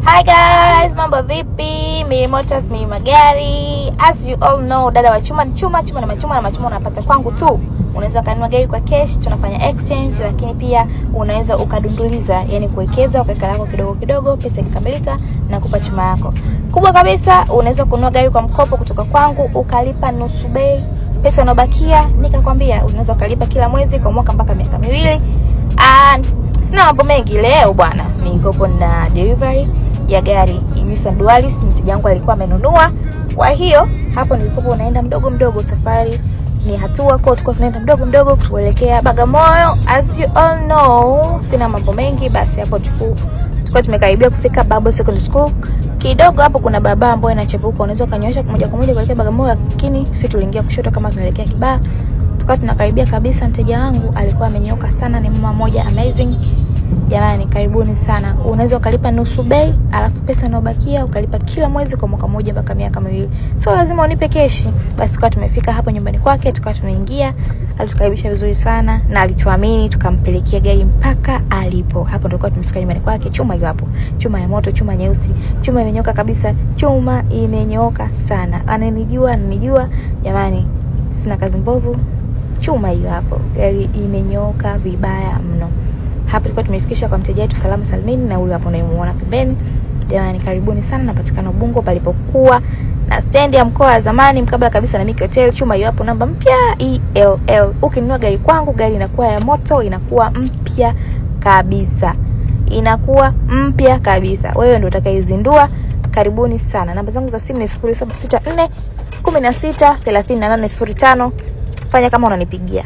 Hi guys, mambo vipi? Miri Motors, Miri Magari. As you all know, dada wa chuma ni chuma, chuma na machuma unapata kwangu tu. Unaweza kanunua gari kwa cash, tunafanya exchange, lakini pia unaweza ukadunduliza, yani kuwekeza ukaweka lako kidogo kidogo, pesa ikikamilika na kupa chuma yako. Kubwa kabisa, unaweza kununua gari kwa mkopo kutoka kwangu, ukalipa nusu bei, pesa inabakia nikakwambia unaweza ukalipa kila mwezi kwa mwaka mpaka miaka 2. And sina mambo mengi leo bwana. Niko na delivery ya gari Nissan Dualis, mteja wangu alikuwa amenunua. Kwa hiyo hapo nilikuwa naenda mdogo mdogo, safari ni hatua kwa tulikuwa tunaenda mdogo mdogo kuelekea Bagamoyo. As you all know, sina mambo mengi, basi hapo tulikuwa tumekaribia kufika Bible Secondary School. Kidogo hapo kuna barabara ambayo inachepuka, unaweza kanyosha moja kwa moja kuelekea Bagamoyo, lakini sisi tuliingia kushoto kama tunaelekea Kibaha. Tukawa tunakaribia kabisa, mteja wangu alikuwa amenyoka sana, ni mama moja amazing. Jamani, karibuni sana. Unaweza ukalipa nusu bei, alafu pesa inayobakia ukalipa kila mwezi kwa mwaka mmoja mpaka miaka 2. So lazima unipe keshi. Basi tukawa tumefika hapo nyumbani kwake, tukawa tunaingia, alitukaribisha vizuri sana na alituamini, tukampelekea gari mpaka alipo. Hapo tulikuwa tumefika nyumbani kwake. Chuma hiyo hapo. Chuma ya moto, chuma nyeusi, chuma imenyoka kabisa, chuma imenyoka sana. Ananijua, jamani, sina kazi mbovu. Chuma hiyo hapo. Gari imenyoka vibaya mno. Hapo tulikuwa tumefikisha kwa mteja wetu salama salimini, na huyu hapo unayemuona pembeni. Jamani, karibuni sana, napatikana Ubungo palipokuwa na stand ya mkoa wa zamani mkabala kabisa na Miki Hotel. Chuma hiyo hapo, namba mpya ELL. Ukinunua gari kwangu, gari inakuwa ya moto, inakuwa mpya kabisa. Inakuwa mpya kabisa. Wewe ndio utakayezindua. Karibuni sana. Namba zangu za simu ni 0764 16 38 05. Fanya kama unanipigia.